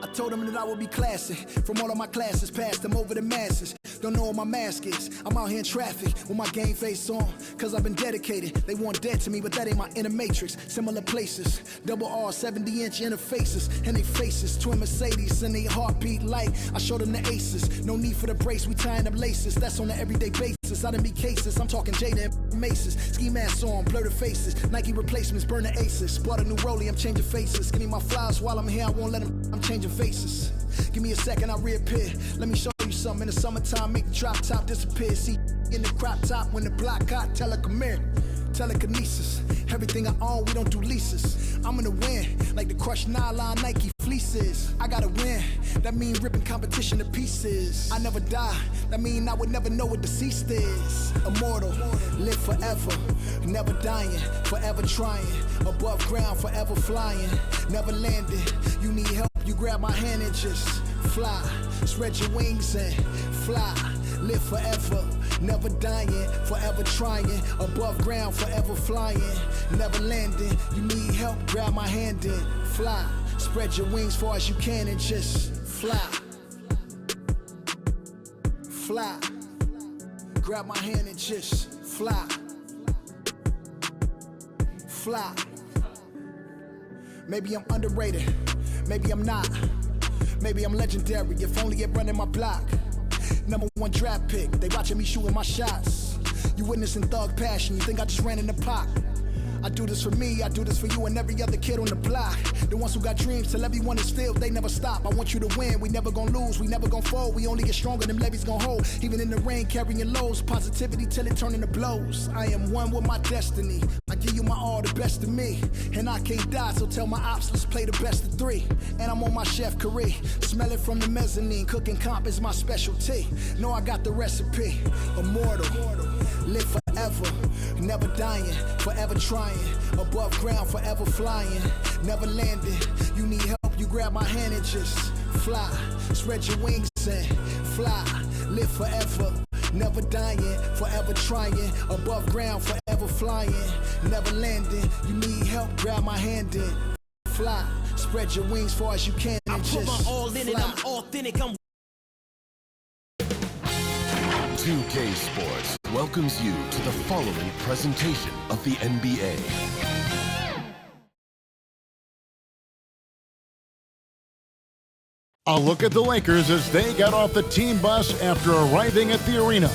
I told them that I would be classy. From all of my classes, passed them over the masses. Don't know what my mask is. I'm out here in traffic with my game face on. Cause I've been dedicated. They want dead to me, but that ain't my inner matrix. Similar places. Double R, 70-inch interfaces. And they faces. Twin Mercedes and they heartbeat light. I showed them the aces. No need for the brace. We tying up laces. That's on an everyday basis. I done be cases. I'm talking Jada and Maces. Ski masks on, blur the faces. Nike replacements, burn the aces. Bought a new rollie, I'm changing faces. Give me my flowers while I'm here. I won't let them. I'm changing faces. Give me a second, I reappear. Let me show you something. In the summertime, make the drop top disappear. See in the crop top when the block hot. Tell her come here. Telekinesis. Everything I own, we don't do leases. I'm gonna win, like the crushed nylon Nike fleeces. I gotta win, that mean ripping competition to pieces. I never die, that mean I would never know what deceased is. Immortal, live forever, never dying, forever trying. Above ground, forever flying, never landing. You need help, you grab my hand and just fly. Spread your wings and fly. Live forever, never dying, forever trying. Above ground, forever flying, never landing. You need help, grab my hand and fly. Spread your wings far as you can and just fly. Fly. Grab my hand and just fly. Fly. Maybe I'm underrated, maybe I'm not. Maybe I'm legendary, if only it running my block. #1 draft pick, they watching me shooting my shots. You witnessing thug passion, you think I just ran in the pot. I do this for me, I do this for you and every other kid on the block. The ones who got dreams, tell everyone it's filled, they never stop. I want you to win, we never gonna lose, we never gonna fold. We only get stronger, them levees gonna hold. Even in the rain, carrying lows, positivity till it turn into blows. I am one with my destiny, I give you my all, the best of me. And I can't die, so tell my ops, let's play the best of 3. And I'm on my chef career, smell it from the mezzanine. Cooking comp is my specialty, know I got the recipe. Immortal, live forever, never dying, forever trying. Above ground, forever flying, never landing. You need help, you grab my hand and just fly. Spread your wings and fly. Live forever, never dying, forever trying. Above ground, forever flying, never landing. You need help, grab my hand and fly. Spread your wings far as you can and just fly. I put my all in it, I'm authentic, I'm 2K Sports welcomes you to the following presentation of the NBA. A look at the Lakers as they got off the team bus after arriving at the arena.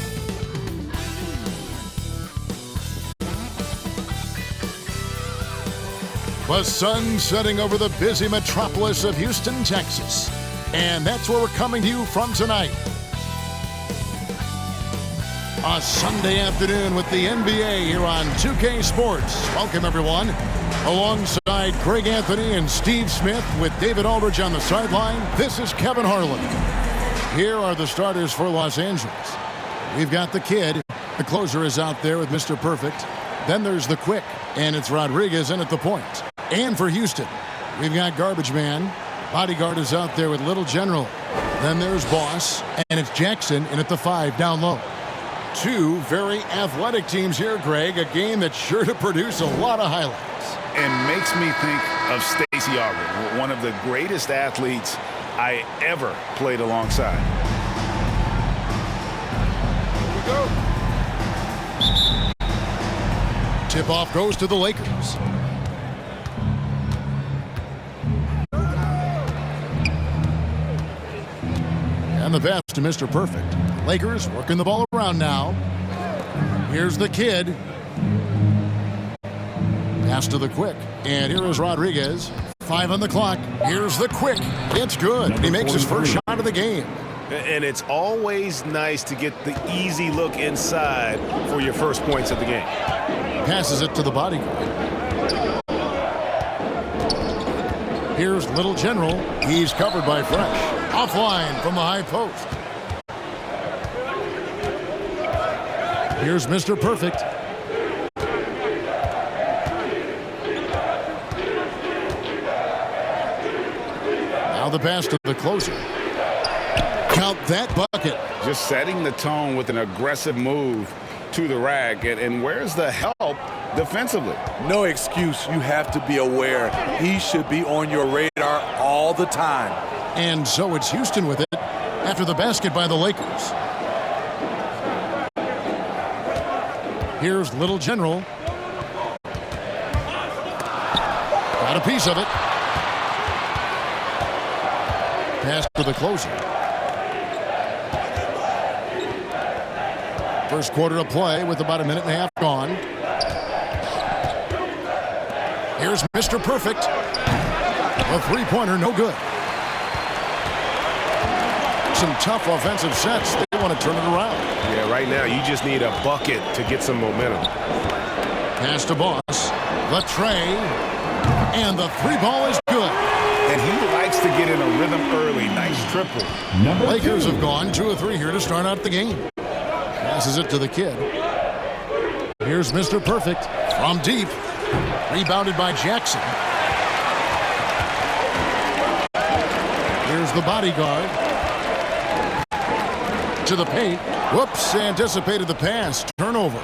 The sun setting over the busy metropolis of Houston, Texas. And that's where we're coming to you from tonight. A Sunday afternoon with the NBA here on 2K Sports. Welcome, everyone. Alongside Greg Anthony and Steve Smith with David Aldridge on the sideline, this is Kevin Harlan. Here are the starters for Los Angeles. We've got the kid. The closer is out there with Mr. Perfect. Then there's the quick, and it's Rodriguez in at the point. And for Houston, we've got Garbage Man. Bodyguard is out there with Little General. Then there's Boss, and it's Jackson in at the 5 down low. 2 very athletic teams here, Greg. A game that's sure to produce a lot of highlights. And makes me think of Stacey Augmon, one of the greatest athletes I ever played alongside. Here we go. Tip-off goes to the Lakers. And the pass to Mr. Perfect. Lakers working the ball around now. Here's the kid. Pass to the quick. And here is Rodriguez. 5 on the clock. Here's the quick. It's good. He makes his first shot of the game. And it's always nice to get the easy look inside for your first points of the game. Passes it to the bodyguard. Here's Little General. He's covered by Fresh. Offline from the high post. Here's Mr. Perfect. Now the pass to the closer. Count that bucket. Just setting the tone with an aggressive move to the rack. And where's the help defensively? No excuse. You have to be aware. He should be on your radar all the time. And so it's Houston with it after the basket by the Lakers. Here's Little General. Got a piece of it. Pass to the closer. First quarter of play with about a minute and a half gone. Here's Mr. Perfect. A three-pointer, no good. Some tough offensive sets. They want to turn it around. Yeah, right now you just need a bucket to get some momentum. Pass to Boss. The tray. And the three ball is good. And he likes to get in a rhythm early. Nice triple. Lakers have gone 2 of 3 here to start out the game. Passes it to the kid. Here's Mr. Perfect from deep. Rebounded by Jackson. Here's the bodyguard. To the paint. Whoops, anticipated the pass. Turnover.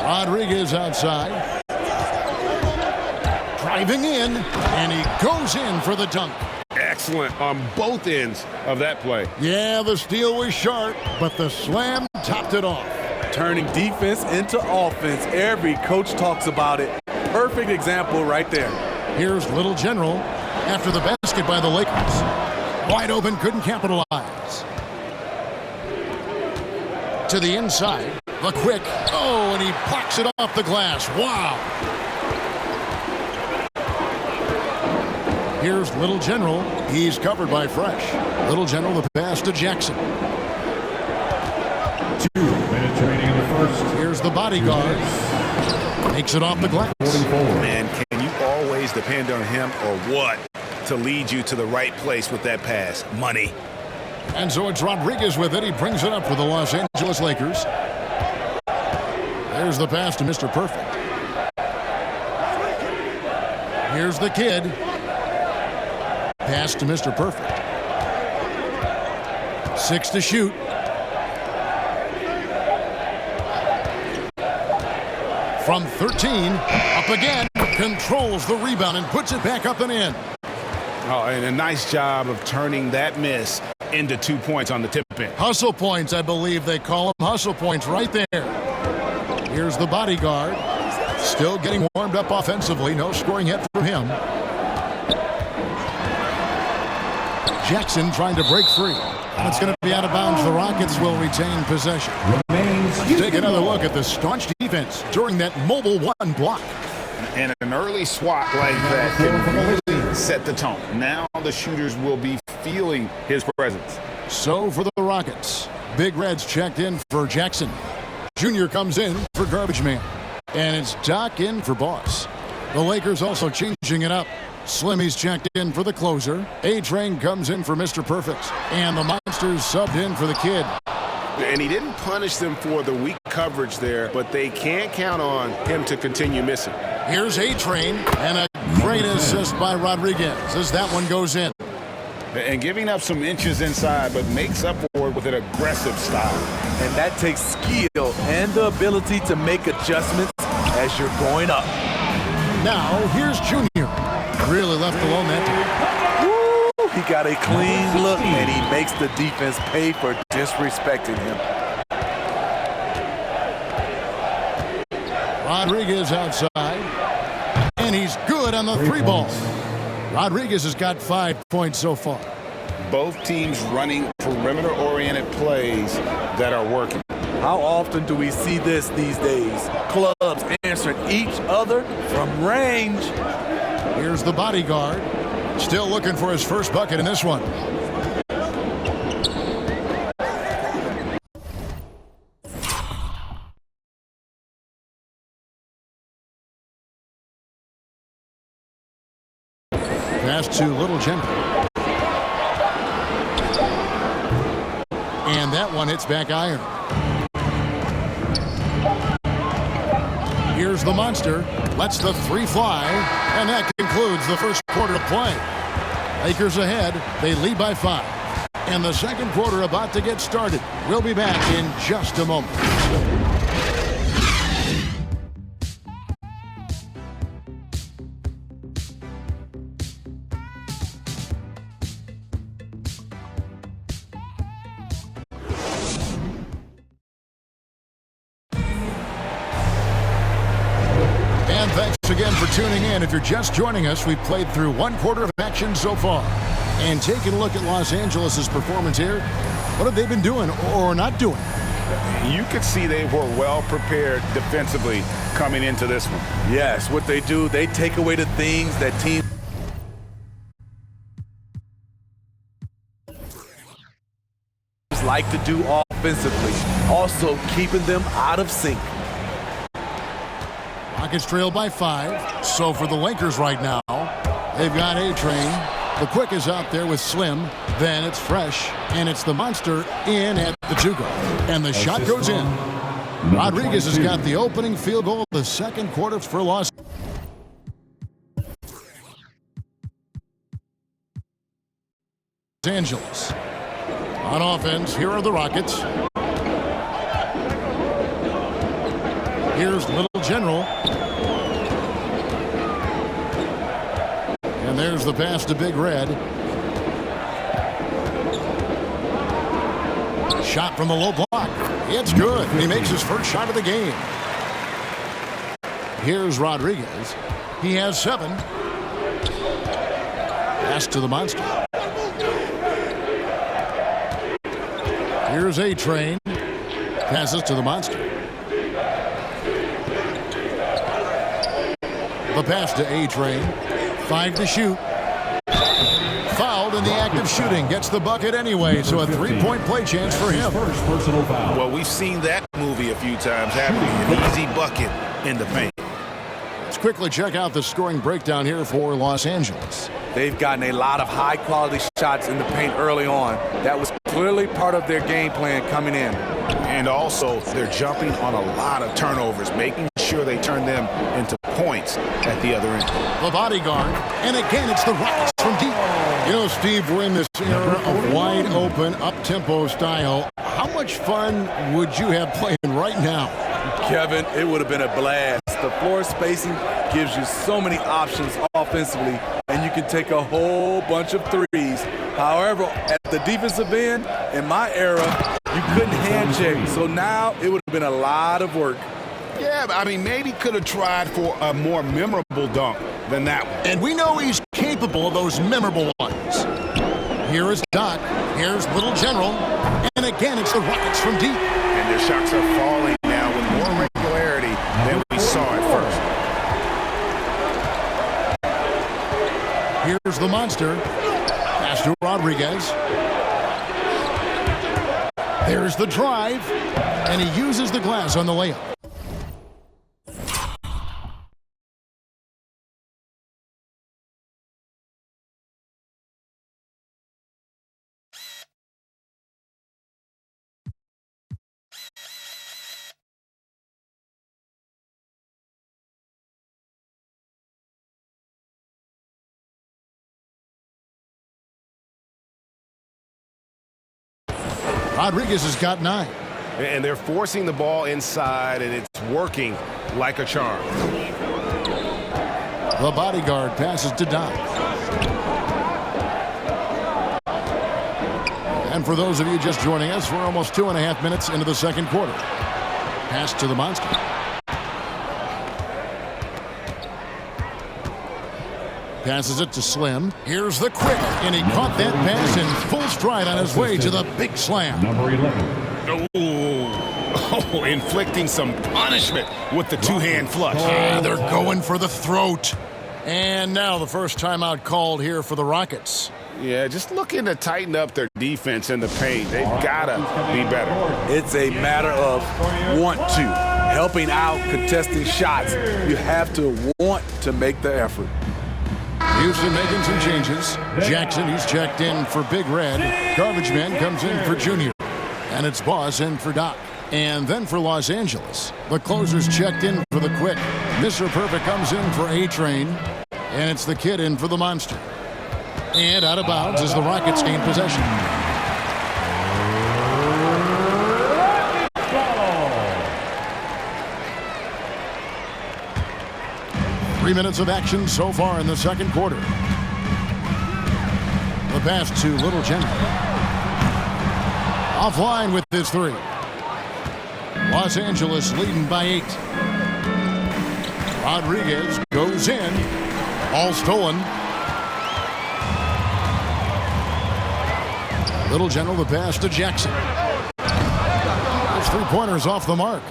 Rodriguez outside. Driving in, and he goes in for the dunk. Excellent on both ends of that play. Yeah, the steal was sharp, but the slam topped it off. Turning defense into offense. Every coach talks about it. Perfect example right there. Here's Little General after the basket by the Lakers. Wide open, couldn't capitalize. To the inside, the quick. Oh, and he blocks it off the glass. Wow. Here's Little General. He's covered by Fresh. Little General, the pass to Jackson. 2 minutes remaining in the first. Here's the bodyguard. Makes it off the glass. 44. Man, can you always depend on him or what to lead you to the right place with that pass? Money. And so it's Rodriguez with it. He brings it up for the Los Angeles Lakers. There's the pass to Mr. Perfect. Here's the kid. Pass to Mr. Perfect. 6 to shoot. From 13, up again, controls the rebound and puts it back up and in. Oh, and a nice job of turning that miss into 2 points on the tip-in. Hustle points, I believe they call them. Hustle points right there. Here's the bodyguard. Still getting warmed up offensively. No scoring hit from him. Jackson trying to break free. And it's going to be out of bounds. The Rockets will retain possession. Let's take another look at the staunch defense during that mobile one block. And an early swat like that can really set the tone. Now the shooters will be feeling his presence. So for the Rockets, Big Red's checked in for Jackson. Junior comes in for Garbage Man. And it's Doc in for Boss. The Lakers also changing it up. Slimmy's checked in for the closer. A-Train comes in for Mr. Perfect. And the Monsters subbed in for the kid. And he didn't punish them for the weak coverage there, but they can't count on him to continue missing. Here's A-Train, and a great assist by Rodriguez as that one goes in. And giving up some inches inside, but makes up for it with an aggressive style. And that takes skill and the ability to make adjustments as you're going up. Now, here's Junior. Really left alone that time. Woo! He got a clean look, and he makes the defense pay for disrespecting him. Rodriguez outside, and he's good on the three ball. Rodriguez has got 5 points so far. Both teams running perimeter-oriented plays that are working. How often do we see this these days? Clubs answering each other from range. Here's the bodyguard. Still looking for his first bucket in this one. Pass to Little General. And that one hits back iron. Here's the Monster. Lets the three fly. And that concludes the first quarter of play. Lakers ahead. They lead by 5. And the second quarter about to get started. We'll be back in just a moment. tuning in. If you're just joining us, we've played through one quarter of action so far. And taking a look at Los Angeles' performance here, what have they been doing or not doing? You could see they were well prepared defensively coming into this one. Yes, what they do, they take away the things that teams like to do offensively, also keeping them out of sync. Rockets trail by 5. So for the Lakers right now, they've got A-Train. The quick is out there with Slim. Then it's Fresh, and it's the Monster in at the two-go. And the shot goes in. Rodriguez has got the opening field goal of the second quarter for Los Angeles. On offense, here are the Rockets. Here's Little General. And there's the pass to Big Red. Shot from the low block. It's good. He makes his first shot of the game. Here's Rodriguez. He has 7. Pass to the Monster. Here's A-Train. Passes to the Monster. The pass to A-Train. 5 to shoot. Fouled in the act of shooting. Gets the bucket anyway, so a 3-point play chance for him. First personal foul. Well, we've seen that movie a few times happening. An easy bucket in the paint. Let's quickly check out the scoring breakdown here for Los Angeles. They've gotten a lot of high-quality shots in the paint early on. That was clearly part of their game plan coming in. And also, they're jumping on a lot of turnovers, making sure they turn them into points at the other end. The bodyguard, and again, it's the Rockets from deep. You know, Steve, we're in this era of wide-open, up-tempo style. How much fun would you have playing right now? Kevin, it would have been a blast. The floor spacing gives you so many options offensively, and you can take a whole bunch of threes. However, at the defensive end, in my era, you couldn't hand check. So now it would have been a lot of work. Yeah, I mean, maybe could have tried for a more memorable dunk than that one. And we know he's capable of those memorable ones. Here is Doc. Here's Little General. And again, it's the Rockets from deep. And their shots are falling now with more regularity than we saw at first. Here's the Monster. Pass to Rodriguez. There's the drive. And he uses the glass on the layup. Rodriguez has got 9. And they're forcing the ball inside, and it's working like a charm. The bodyguard passes to Doc. And for those of you just joining us, we're almost 2.5 minutes into the second quarter. Pass to the Monster. Passes it to Slim. Here's the quick, and he caught that pass in full stride on his way to the big slam. Number 11. Oh, inflicting some punishment with the two-hand flush. They're going for the throat. And now the first timeout called here for the Rockets. Yeah, just looking to tighten up their defense in the paint. They've got to be better. It's a matter of want to. Helping out, contesting shots. You have to want to make the effort. Houston making some changes. Jackson, he's checked in for Big Red. Garbage Man comes in for Junior. And it's Boss in for Doc. And then for Los Angeles, the closer's checked in for the quick. Mr. Perfect comes in for A-Train. And it's the kid in for the Monster. And out of bounds as the Rockets gain possession. 3 minutes of action so far in the second quarter. The pass to Little General. Offline with this 3. Los Angeles leading by 8. Rodriguez goes in. Ball stolen. Little General the pass to Jackson. Those three-pointers off the mark.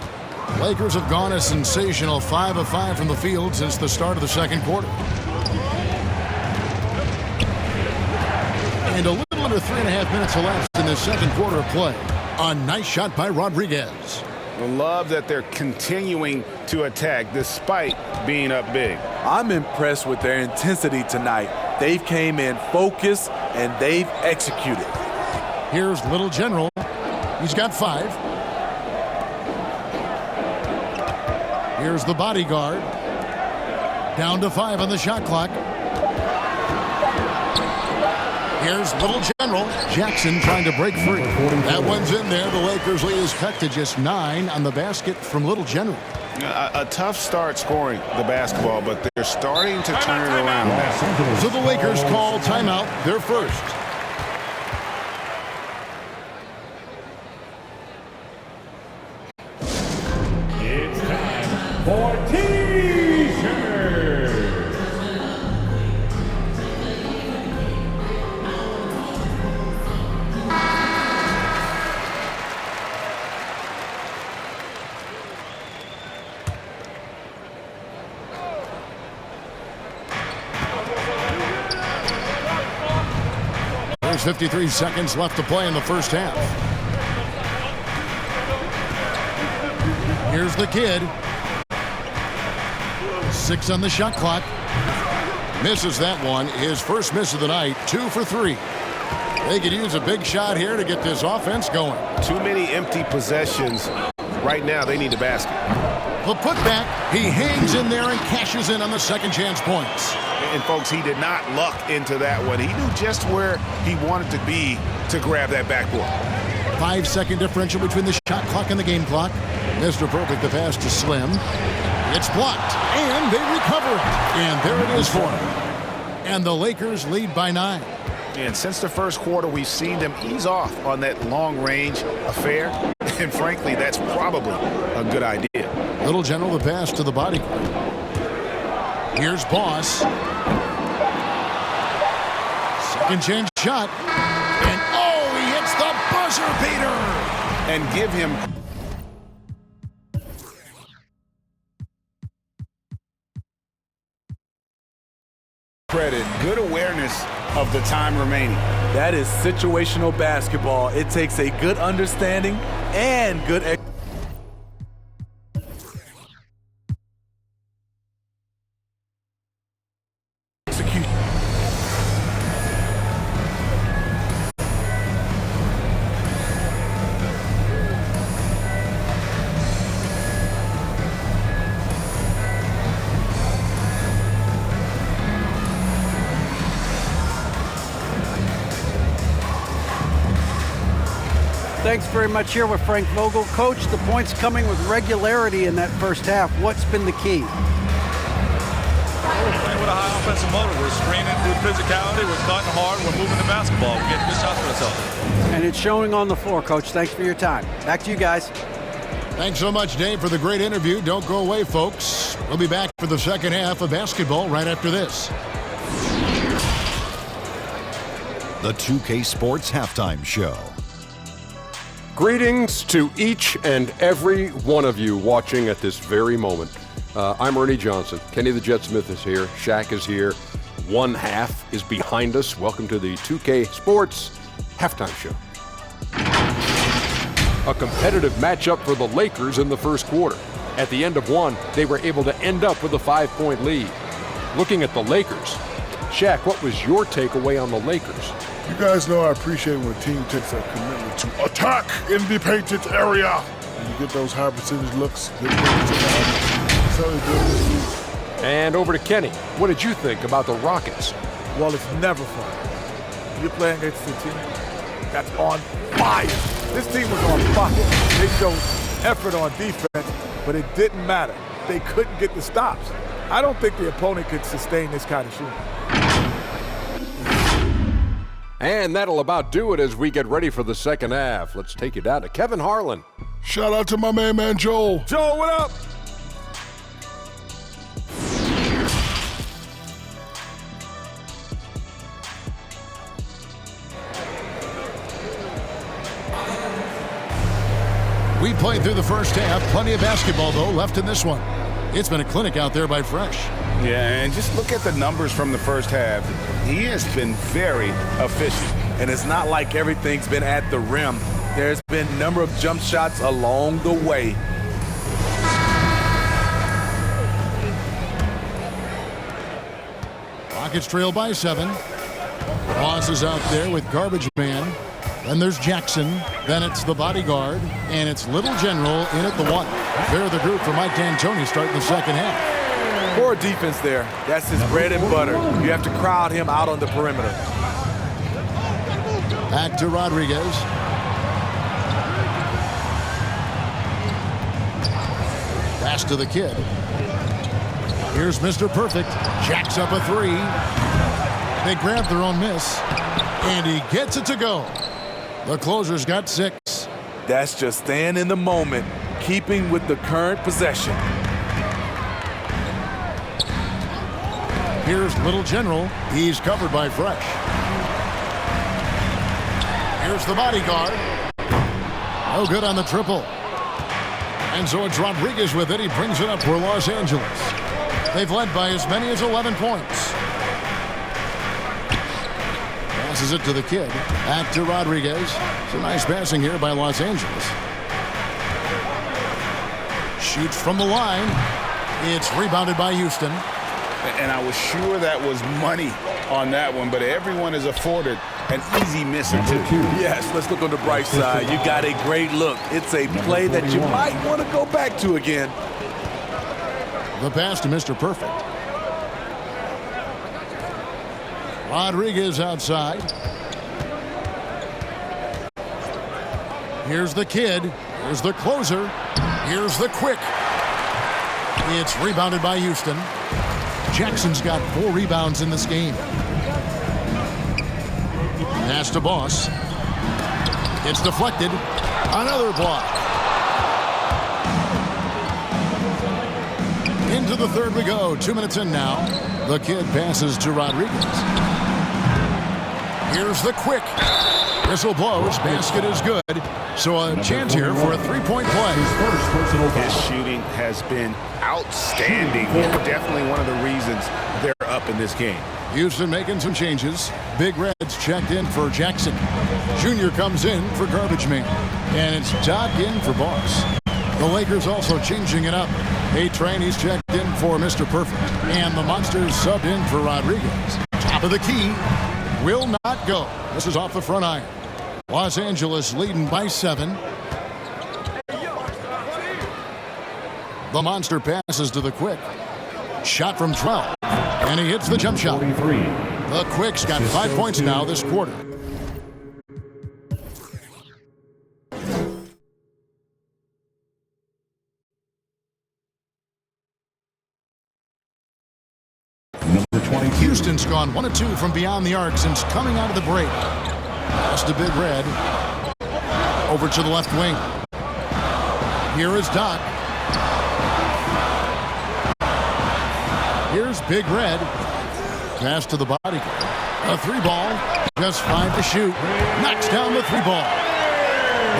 Lakers have gone a sensational 5 of 5 from the field since the start of the second quarter. And a little under 3.5 minutes elapsed in the second quarter of play. A nice shot by Rodriguez. I love that they're continuing to attack despite being up big. I'm impressed with their intensity tonight. They've came in focused and they've executed. Here's Little General. He's got 5. Here's the bodyguard. Down to 5 on the shot clock. Here's Little General. Jackson trying to break free. That one's in there. The Lakers lead is cut to just 9 on the basket from Little General. A tough start scoring the basketball, but they're starting to turn it around now. So the Lakers call timeout, their first. It's time for T-shirt. There's 53 seconds left to play in the first half. Here's the kid. 6 on the shot clock. Misses that one. His first miss of the night. 2 for 3. They could use a big shot here to get this offense going. Too many empty possessions. Right now, they need a basket. The putback. He hangs in there and cashes in on the second chance points. And, folks, he did not luck into that one. He knew just where he wanted to be to grab that backboard. 5-second differential between the shot clock and the game clock. Mr. Perfect, the pass to Slim. It's blocked, and they recover it. And there it is for him. And the Lakers lead by 9. And since the first quarter, we've seen them ease off on that long-range affair. And, frankly, that's probably a good idea. Little General, the pass to the bodyguard. Here's Boss. Second chance shot. And, oh, he hits the buzzer beater. And give him credit. Good awareness of the time remaining. That is situational basketball. It takes a good understanding and good execution. Thanks very much. Here with Frank Vogel. Coach, the points coming with regularity in that first half. What's been the key? We're playing with a high offensive motor. We're screening through physicality. We're cutting hard. We're moving the basketball. We're getting good shots for ourselves. And it's showing on the floor, Coach. Thanks for your time. Back to you guys. Thanks so much, Dave, for the great interview. Don't go away, folks. We'll be back for the second half of basketball right after this. The 2K Sports Halftime Show. Greetings to each and every one of you watching at this very moment. I'm Ernie Johnson. Kenny the Jet Smith is here. Shaq is here. One half is behind us. Welcome to the 2K Sports Halftime Show. A competitive matchup for the Lakers in the first quarter. At the end of one, they were able to end up with a 5-point lead. Looking at the Lakers, Shaq, what was your takeaway on the Lakers? You guys know I appreciate when a team takes a commitment to attack in the painted area. And you get those high percentage looks. And over to Kenny. What did you think about the Rockets? Well, it's never fun. You're playing against a team that's on fire. This team was on fire. They showed effort on defense, but it didn't matter. They couldn't get the stops. I don't think the opponent could sustain this kind of shooting. And that'll about do it as we get ready for the second half. Let's take you down to Kevin Harlan. Shout out to my man Joel. Joel, what up? We played through the first half. Plenty of basketball, though, left in this one. It's been a clinic out there by Fresh. Yeah, and just look at the numbers from the first half. He has been very efficient. And it's not like everything's been at the rim. There's been a number of jump shots along the way. Rockets trail by 7. Ross is out there with Garbage Man. Then there's Jackson. Then it's the bodyguard. And it's Little General in at the 1. They're the group for Mike D'Antoni starting the second half. Poor defense there. That's his bread and butter. You have to crowd him out on the perimeter. Back to Rodriguez. Pass to the kid. Here's Mr. Perfect. Jacks up a 3. They grab their own miss. And he gets it to go. The closer's got 6. That's just staying in the moment, keeping with the current possession. Here's Little General. He's covered by Fresh. Here's the bodyguard. No good on the triple. And so it's Rodriguez with it. He brings it up for Los Angeles. They've led by as many as 11 points. Passes it to the kid. Back to Rodriguez. It's a nice passing here by Los Angeles. Shoots from the line. It's rebounded by Houston. And I was sure that was money on that one, but everyone is afforded an easy miss or two. Yes, let's look on the bright side. You got a great look. It's a play that you might want to go back to again. The pass to Mr. Perfect. Rodriguez outside. Here's the kid. Here's the closer. Here's the quick. It's rebounded by Houston. Jackson's got 4 rebounds in this game. Pass to Boss. It's deflected. Another block. Into the third we go. 2 minutes in now. The kid passes to Rodriguez. Here's the quick. Whistle blows. Basket is good. So a chance here for a 3-point play. His shooting has been outstanding. Definitely one of the reasons they're up in this game. Houston making some changes. Big Red's checked in for Jackson. Junior comes in for Garbage Man. And it's Doc in for Boss. The Lakers also changing it up. A-Train, he's checked in for Mr. Perfect. And the Monsters subbed in for Rodriguez. Top of the key. Will not go. This is off the front iron. Los Angeles leading by 7. The Monster passes to the Quick. Shot from 12. And he hits the jump shot. The Quick's got 5 points now this quarter. Houston's gone 1 of 2 from beyond the arc since coming out of the break. Pass to Big Red. Over to the left wing. Here is Doc. Here's Big Red. Pass to the bodyguard. A 3-ball. Just 5 to shoot. Knocks down the 3-ball.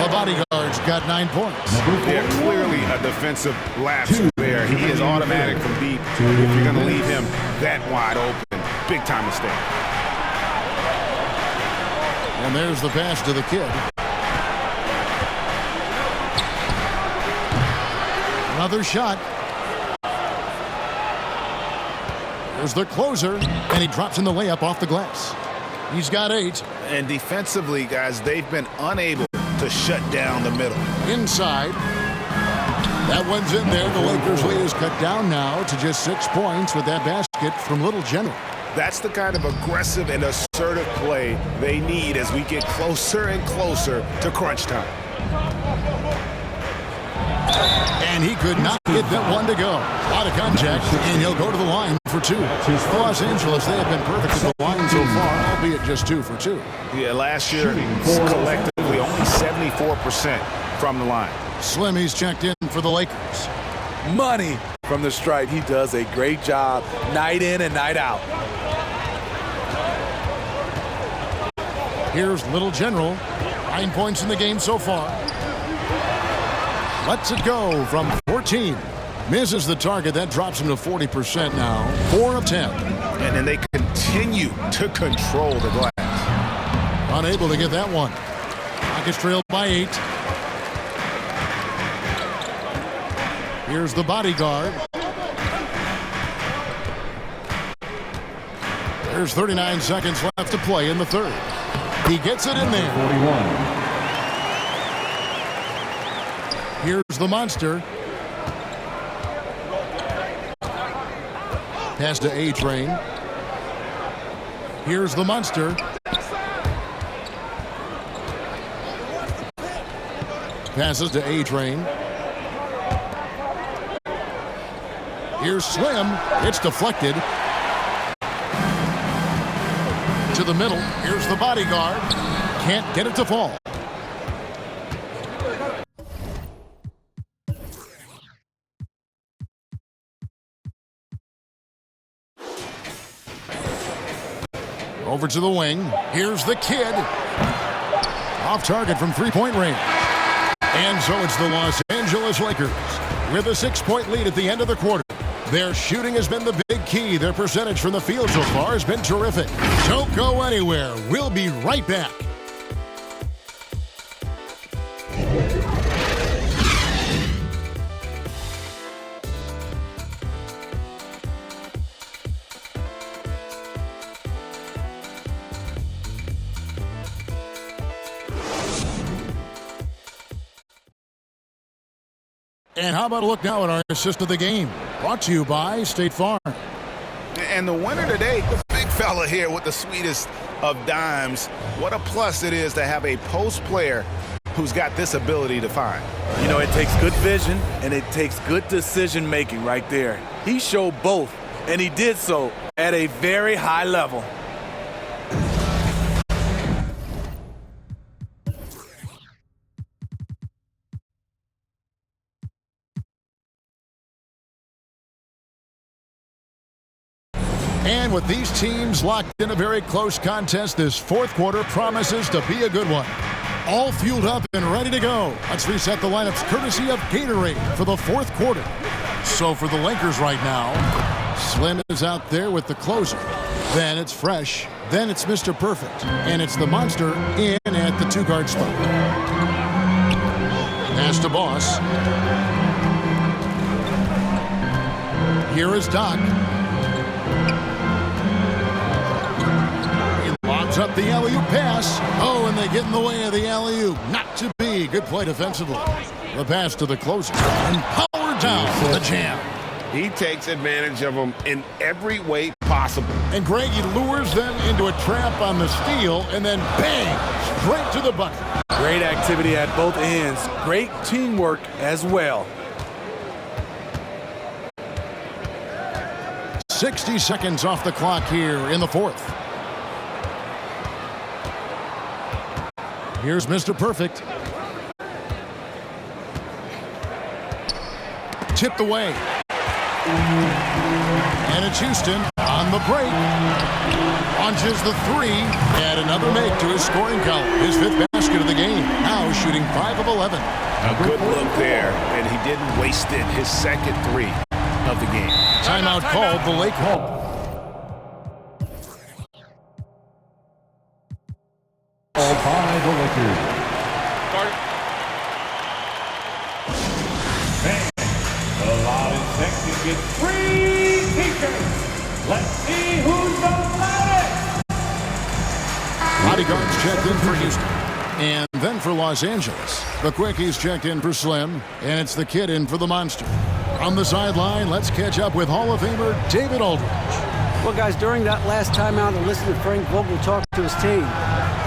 The bodyguard's got 9 points. Yeah, clearly a defensive lapse there. He is automatic from deep. If you're going to leave him that wide open, big time mistake. And there's the pass to the kid. Another shot. There's the closer, and he drops in the layup off the glass. He's got 8. And defensively, guys, they've been unable to shut down the middle. Inside. That one's in there. The Lakers lead is cut down now to just 6 points with that basket from Little General. That's the kind of aggressive and assertive play they need as we get closer and closer to crunch time. And he could not get that one to go. Out of contact, and he'll go to the line for 2. Los Angeles, they have been perfect at the line so far, albeit just 2 for 2. Yeah, last year, collectively, only 74% from the line. Slimmy's checked in for the Lakers. Money from the stripe. He does a great job night in and night out. Here's Little General. 9 points in the game so far. Lets it go from 14. Misses the target. That drops him to 40% now. 4 of 10. And then they continue to control the glass. Unable to get that one. Rockets trailed by 8. Here's the bodyguard. There's 39 seconds left to play in the third. He gets it in there. 41. Here's the monster. Pass to A-Train. Here's the monster. Passes to A-Train. Here's Slim. It's deflected. To the middle. Here's the bodyguard. Can't get it to fall. Over to the wing. Here's the kid. Off target from three-point range. And so it's the Los Angeles Lakers with a 6-point lead at the end of the quarter. Their shooting has been the big key. Their percentage from the field so far has been terrific. Don't go anywhere. We'll be right back. And how about a look now at our assist of the game? Brought to you by State Farm. And the winner today, the big fella here with the sweetest of dimes. What a plus it is to have a post player who's got this ability to find. You know, it takes good vision and it takes good decision making right there. He showed both, and he did so at a very high level. And with these teams locked in a very close contest, this fourth quarter promises to be a good one. All fueled up and ready to go. Let's reset the lineups courtesy of Gatorade for the fourth quarter. So for the Lakers right now, Slim is out there with the closer. Then it's Fresh. Then it's Mr. Perfect. And it's the monster in at the two-guard spot. Pass to Boss. Here is Doc. Lobs up the alley-oop pass. Oh, and they get in the way of the alley-oop. Not to be. Good play defensively. The pass to the closer. And power down for the jam. He takes advantage of them in every way possible. And Greg, he lures them into a trap on the steal, and then bang, straight to the bucket. Great activity at both ends. Great teamwork as well. 60 seconds off the clock here in the fourth. Here's Mr. Perfect. Tipped away. And it's Houston on the break. Launches the three. And another make to his scoring column. His fifth basket of the game. Now shooting 5 of 11. A good look there, and he didn't waste it. His second three of the game. Timeout called the Lake Hall. All by the Lakers. Fans, the loudest section gets free t-shirts. Let's see who's the loudest. Bodyguards checked in for Houston. And then for Los Angeles, the Quickies checked in for Slim. And it's the kid in for the Monster. On the sideline, let's catch up with Hall of Famer David Aldridge. Well, guys, during that last timeout, I listened to Frank Vogel talk to his team.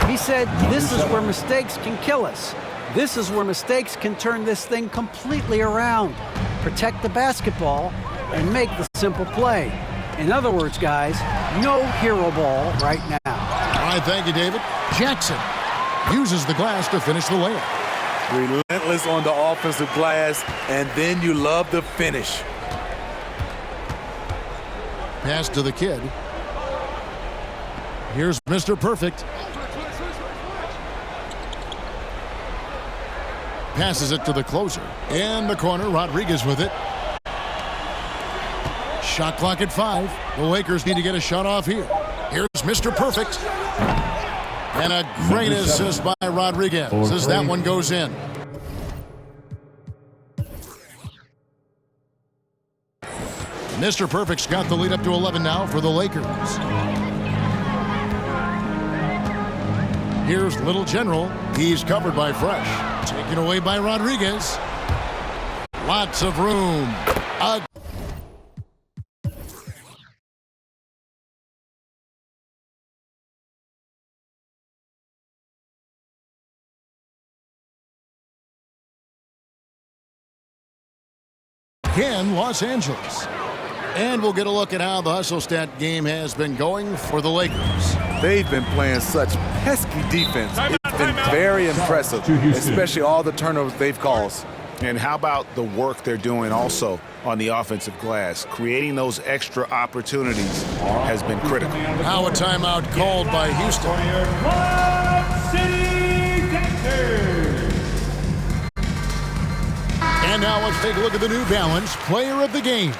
He said, this is where mistakes can kill us. This is where mistakes can turn this thing completely around. Protect the basketball and make the simple play. In other words, guys, no hero ball right now. All right, thank you, David. Jackson uses the glass to finish the layup. Relentless on the offensive glass, and then you love the finish. Pass to the kid. Here's Mr. Perfect. Passes it to the closer. In the corner, Rodriguez with it. Shot clock at 5. The Lakers need to get a shot off here. Here's Mr. Perfect. And a great assist by Rodriguez as that one goes in. Mr. Perfect's got the lead up to 11 now for the Lakers. Here's Little General. He's covered by Fresh. Taken away by Rodriguez. Lots of room. Again, Los Angeles. And we'll get a look at how the hustle stat game has been going for the Lakers. They've been playing such pesky defense. It's been very impressive, especially all the turnovers they've caused. And how about the work they're doing also on the offensive glass? Creating those extra opportunities has been critical. Now a timeout called by Houston. And now let's take a look at the New Balance Player of the Game.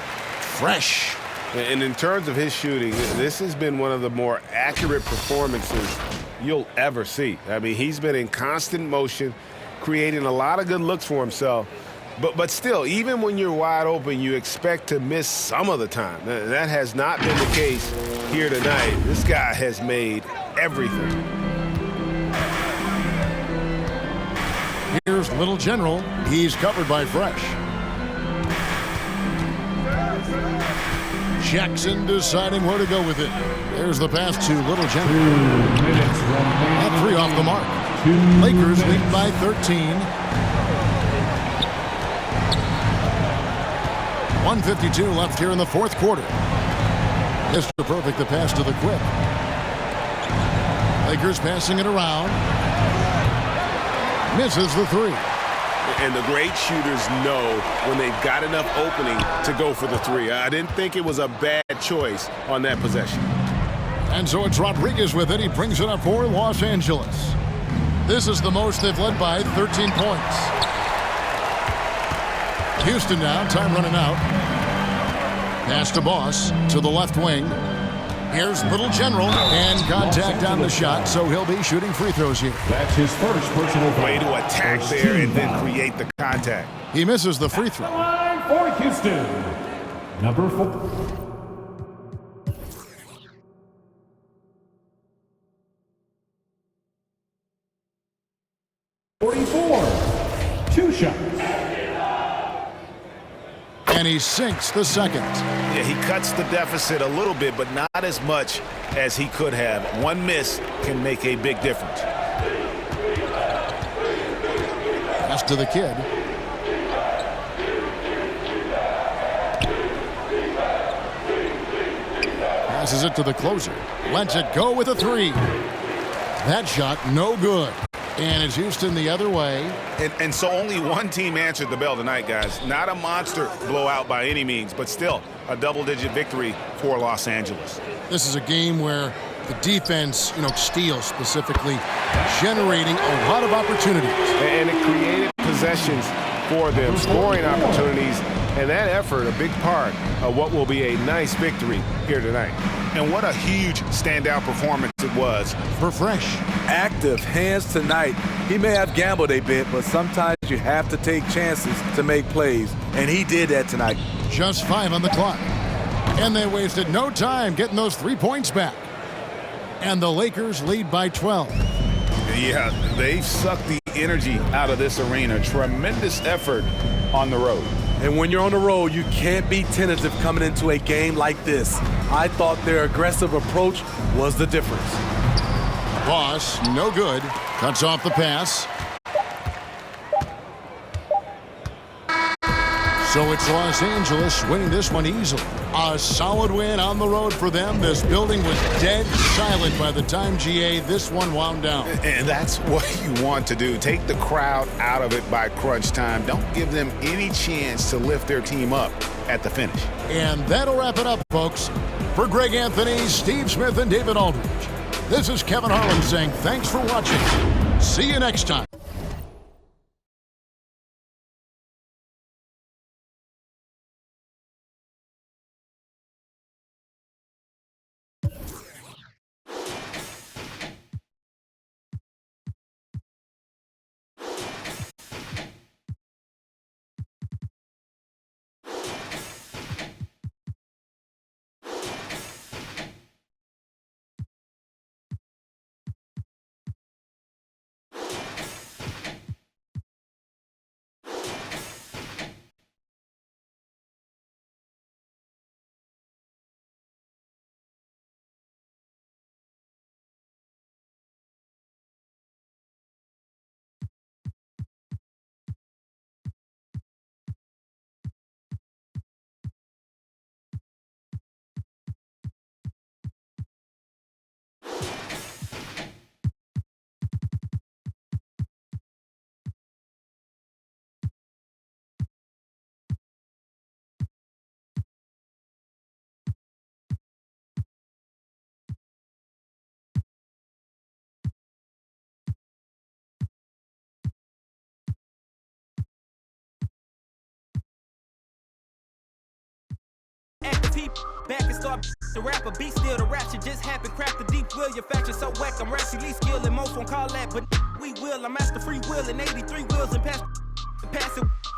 Fresh. And in terms of his shooting, this has been one of the more accurate performances you'll ever see. I mean, he's been in constant motion, creating a lot of good looks for himself. But still, even when you're wide open, you expect to miss some of the time. That has not been the case here tonight. This guy has made everything. Here's Little General. He's covered by Fresh. Jackson deciding where to go with it. There's the pass to Little General. At 3 off the mark. Lakers lead by 13. 1:52 left here in the fourth quarter. Mr. Perfect, the pass to the quick. Lakers passing it around. Misses the 3. And the great shooters know when they've got enough opening to go for the 3. I didn't think it was a bad choice on that possession. And so it's Rodriguez with it. He brings it up for Los Angeles. This is the most they've led by 13 points. Houston now, time running out. Pass to Boss to the left wing. Here's Little General, and contact on the shot, so he'll be shooting free throws here. That's his first personal foul. Way to attack there and then create the contact. He misses the free throw. For Houston, number 4. Two shots. And he sinks the second. Yeah, he cuts the deficit a little bit, but not as much as he could have. One miss can make a big difference. Pass to the kid. Passes it to the closer. Lets it go with a 3. That shot, no good. And it's Houston the other way. And so only one team answered the bell tonight, guys. Not a monster blowout by any means, but still a double-digit victory for Los Angeles. This is a game where the defense, steals specifically, generating a lot of opportunities. And it created possessions for them, scoring opportunities, and that effort a big part of what will be a nice victory here tonight. And what a huge standout performance it was for Fresh. Active hands tonight. He may have gambled a bit, but sometimes you have to take chances to make plays, and he did that tonight. Just 5 on the clock. And they wasted no time getting those 3 points back. And the Lakers lead by 12. Yeah, they've sucked the energy out of this arena. Tremendous effort on the road. And when you're on the road, you can't be tentative coming into a game like this. I thought their aggressive approach was the difference. Boss, no good. Cuts off the pass. So it's Los Angeles winning this one easily. A solid win on the road for them. This building was dead silent by the time, GA, this one wound down. And that's what you want to do. Take the crowd out of it by crunch time. Don't give them any chance to lift their team up at the finish. And that'll wrap it up, folks. For Greg Anthony, Steve Smith, and David Aldridge, this is Kevin Harlan saying thanks for watching. See you next time. deep back and start the rapper. Beat still the rap shit just happened. Craft the deep will. Your fashion so whack. I'm rationally skilled and most won't call that. But we will. I'm master free will and 83 wheels and pass it.